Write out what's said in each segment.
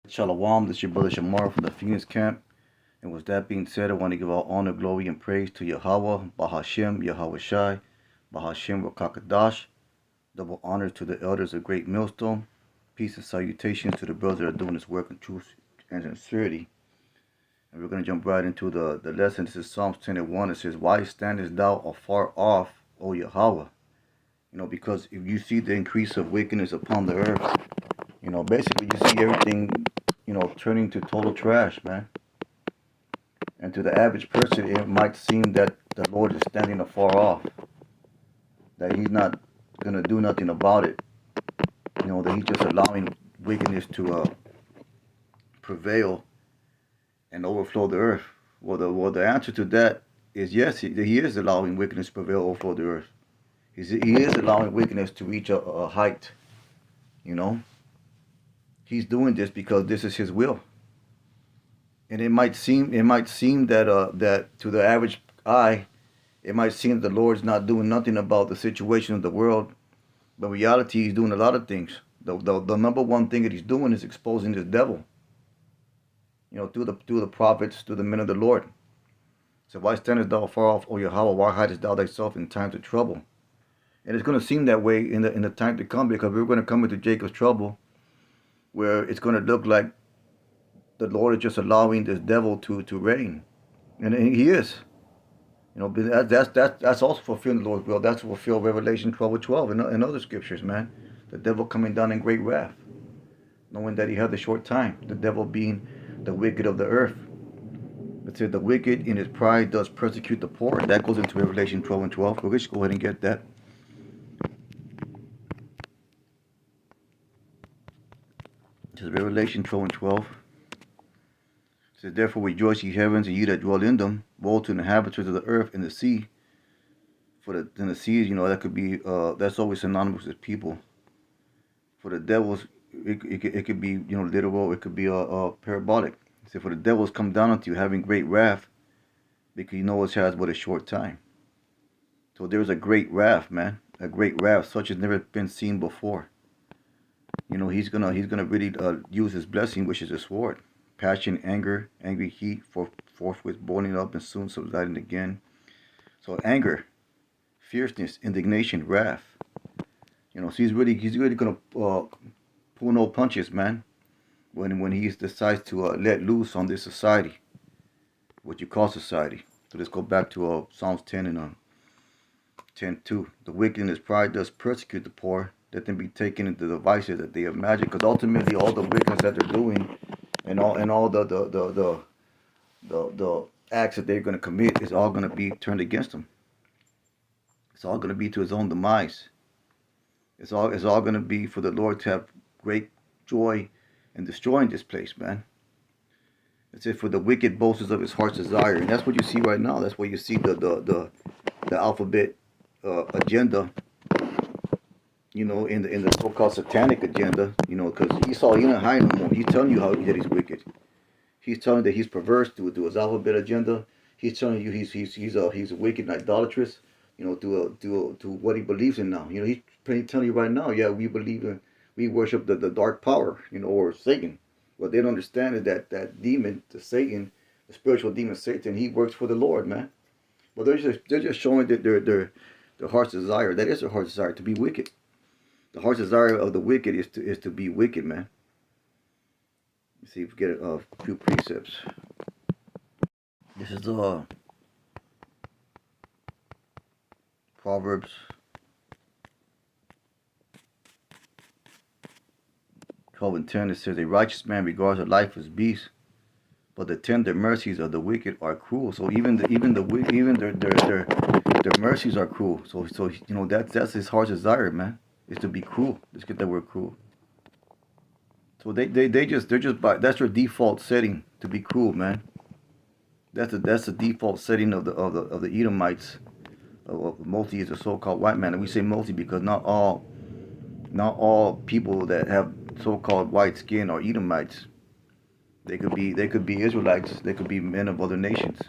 Shalom, this is your brother Shamar from the Phoenix camp. And with that being said, I want to give all honor, glory, and praise to Yahweh, Bahashem, Yahweh Shai, Bahashem, Rakakadash. Double honor to the elders of Great Millstone. Peace and salutations to the brothers that are doing this work in truth and sincerity. And we're going to jump right into the lesson. This is Psalms 10 and 1. It says, Why standest thou afar off, O Yahweh? Because if you see the increase of wickedness upon the earth, basically you see everything, turning to total trash, man. And to the average person, it might seem that the Lord is standing afar off, that He's not going to do nothing about it, that He's just allowing wickedness to prevail and overflow the earth. Well, the answer to that is yes, He is allowing wickedness to prevail, overflow the earth. He is allowing wickedness to reach a height, you know. He's doing this because this is His will. And it might seem that to the average eye, it might seem that the Lord's not doing nothing about the situation of the world, but in reality, He's doing a lot of things. The number one thing that He's doing is exposing this devil. Through the prophets, through the men of the Lord. So why standest thou far off, O Yahweh? Why hidest thou thyself in times of trouble? And it's going to seem that way in the time to come, because we're going to come into Jacob's trouble, where it's going to look like the Lord is just allowing this devil to reign, and He is. But that's also fulfilling the Lord's will. That's fulfill Revelation 12:12 and other scriptures, man. The devil coming down in great wrath, knowing that he had a short time. The devil being the wicked of the earth. It said the wicked in his pride does persecute the poor. That goes into Revelation 12:12. We'll just go ahead and get that. It says Revelation 12:12. It says, Therefore rejoice, ye heavens, and ye that dwell in them. Woe to the inhabitants of the earth and the sea. In the seas, that could be, that's always synonymous with people. For the devils, it could be, literal, it could be parabolic. It says, for the devils come down unto you, having great wrath, because you know it has but a short time. So there's a great wrath, man. A great wrath, such as never been seen before. He's gonna really use his blessing, which is a sword. Passion, anger, angry heat, forthwith boiling up and soon subsiding again. So anger, fierceness, indignation, wrath. So he's really gonna pull no punches, man. When he decides to let loose on this society, what you call society. So let's go back to Psalms 10 and 10:2. The wicked in his pride does persecute the poor, let them be taken into the vices that they imagine. Because ultimately, all the wickedness that they're doing, and all the acts that they're going to commit, is all going to be turned against them. It's all going to be to his own demise. It's all going to be for the Lord to have great joy in destroying this place, man. It says, for the wicked boasts of his heart's desire, and that's what you see right now. That's where you see the alphabet agenda. In the so-called satanic agenda. Because Esau, he not hiding no more. He's telling you that he's wicked. He's telling you that he's perverse to his alphabet agenda. He's telling you he's wicked and idolatrous. To what he believes in now. He's telling you right now. Yeah, we worship the dark power. Or Satan. What they don't understand is that demon, the Satan, the spiritual demon Satan, he works for the Lord, man. But they're just showing that their heart's desire. That is their heart's desire, to be wicked. The heart's desire of the wicked is to be wicked, man. Let's see if we get a few precepts. This is Proverbs 12:10. It says, a righteous man regards a life as beast, but the tender mercies of the wicked are cruel. So even their mercies are cruel. So that's his heart's desire, man. Is to be cruel. Let's get that word cruel. So that's their default setting, to be cruel, man. That's the default setting of the Edomites, mostly is a so-called white man, and we say mostly because not all people that have so-called white skin are Edomites. They could be Israelites. They could be men of other nations.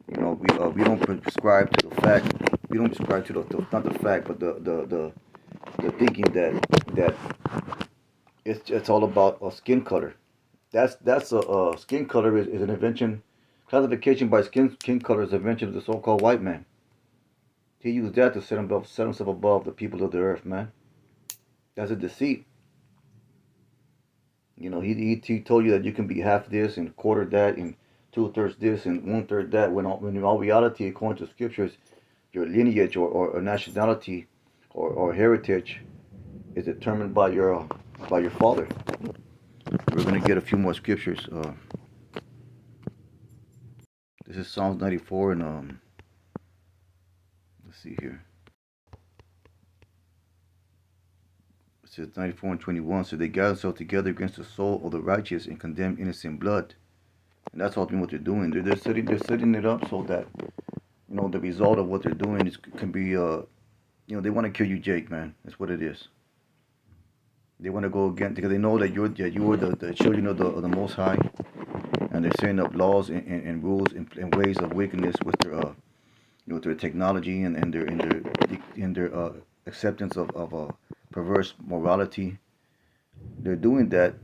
We don't prescribe to the fact. We don't prescribe to the not the fact, but the thinking that it's all about a skin color. That's a skin color is an invention. Classification by skin color is an invention of the so-called white man. He used that to set himself above the people of the earth, man. That's a deceit. You know, he told you that you can be half this and a quarter that and two-thirds this and one-third that. When in all reality, according to scriptures, your lineage or nationality or heritage is determined by your father. We're gonna get a few more scriptures. This is Psalms 94 and let's see here. It says 94 and 21. So they gather themselves together against the soul of the righteous and condemn innocent blood. And that's ultimately what they're doing. They're setting it up so that the result of what they're doing can be they want to kill you, Jake, man. That's what it is. They want to go against because they know you are the children of the Most High, and they're setting up laws and rules and ways of wickedness with their their technology and their acceptance of perverse morality. They're doing that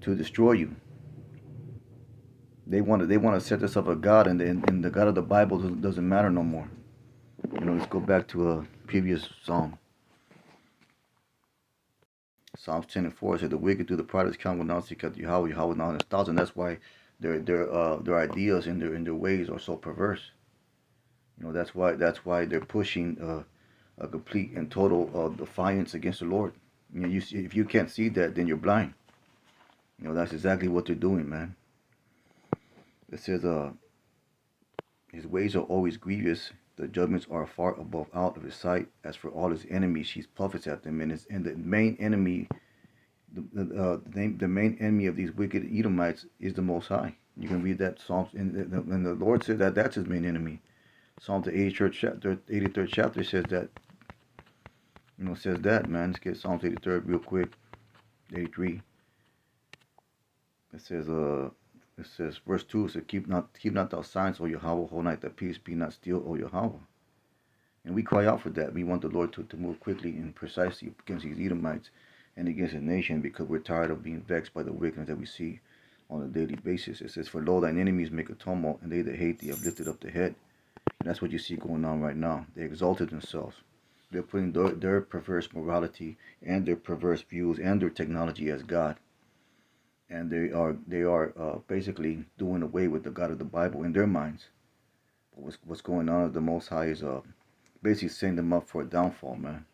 to destroy you. They want to set this up a God, and the God of the Bible doesn't matter no more. Let's go back to a previous psalm. Psalms 10 and 4 said, "The wicked do the pride of his count will not seek out Yahweh. Yahweh will not in his thoughts," and that's why their ideas and their ways are so perverse. That's why they're pushing a complete and total defiance against the Lord. If you can't see that, then you're blind. That's exactly what they're doing, man. It says, "His ways are always grievous. The judgments are far above out of his sight. As for all his enemies, he puffeth at them." And the main enemy, the main enemy of these wicked Edomites is the Most High. You can read that Psalms, and the Lord said that that's his main enemy. Psalm the 83rd chapter says that. Says that, man. Let's get Psalms 83rd real quick. 83. It says, verse 2 says, keep not thou silence, O Yahweh, whole night, that peace be not still, O Yahweh. And we cry out for that. We want the Lord to move quickly and precisely against these Edomites and against his nation, because we're tired of being vexed by the wickedness that we see on a daily basis. It says, "For lo, thine enemies make a tumult, and they that hate thee have lifted up the head." And that's what you see going on right now. They exalted themselves. They're putting their perverse morality and their perverse views and their technology as God. And they are basically doing away with the God of the Bible in their minds. But what's going on is the Most High is basically setting them up for a downfall, man.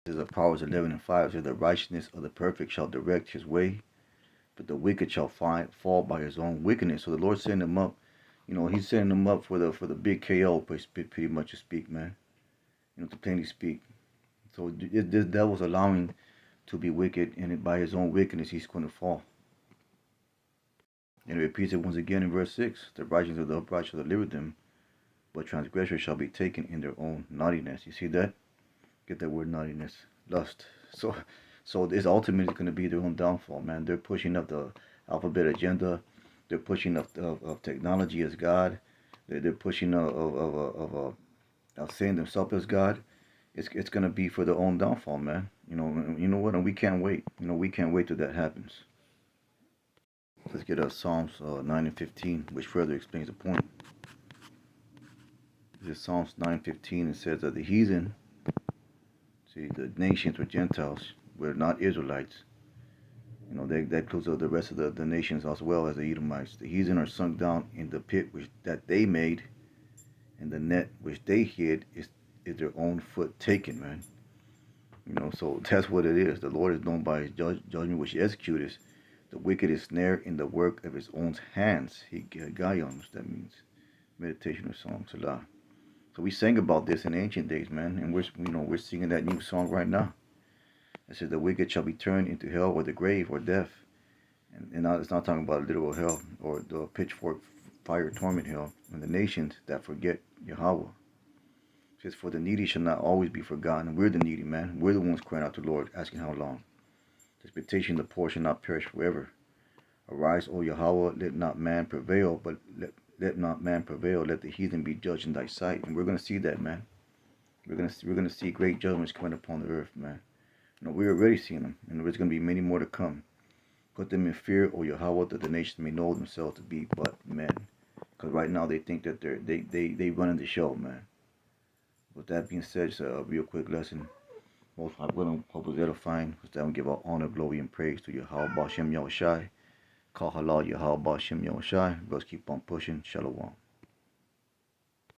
This is Proverbs 11 and 5. It says, "The righteousness of the perfect shall direct his way, but the wicked shall fall by his own wickedness." So the Lord's setting them up. He's setting them up for the big KO, pretty much to speak, man. To plainly speak. So this devil's allowing to be wicked, and by his own wickedness, he's going to fall. And it repeats it once again in verse 6. "The righteousness of the upright shall deliver them, but transgressors shall be taken in their own naughtiness." You see that? Get that word naughtiness. Lust. So this ultimately is going to be their own downfall, man. They're pushing up the alphabet agenda. They're pushing up of technology as God. They're pushing of saying themselves as God. It's going to be for their own downfall, man. You know what? And we can't wait. We can't wait till that happens. Let's get Psalms 9 and 15, which further explains the point. This is Psalms 9:15. It says that the heathen, see, the nations or Gentiles, were not Israelites. That includes the rest of the nations as well as the Edomites. The heathen are sunk down in the pit that they made, and the net which they hid is their own foot taken, man. So that's what it is. The Lord is known by his judgment which he executes. The wicked is snared in the work of his own hands. He Gaion, that means meditation or song, Salah. So we sang about this in ancient days, man, and we're singing that new song right now. It says the wicked shall be turned into hell or the grave or death, and now it's not talking about literal hell or the pitchfork fire torment hell. And the nations that forget Yahweh. It says, "For the needy shall not always be forgotten." We're the needy, man. We're the ones crying out to the Lord, asking how long. The expectation of the poor shall not perish forever. "Arise, O Yahweh, let not man prevail, but let not man prevail. Let the heathen be judged in thy sight." And we're gonna see that, man. We're gonna see great judgments coming upon the earth, man. We're already seeing them, and there's gonna be many more to come. Put them in fear, O Yahweh, that the nations may know themselves to be but men. Because right now they think that they running the show, man. With that being said, just a real quick lesson. Most High willing, hope is edifying. With that, we give our honor, glory, and praise to Yahweh Bashem Yahushai. Call halal Yahweh Bashem Yahushai. Brothers keep on pushing. Shalom.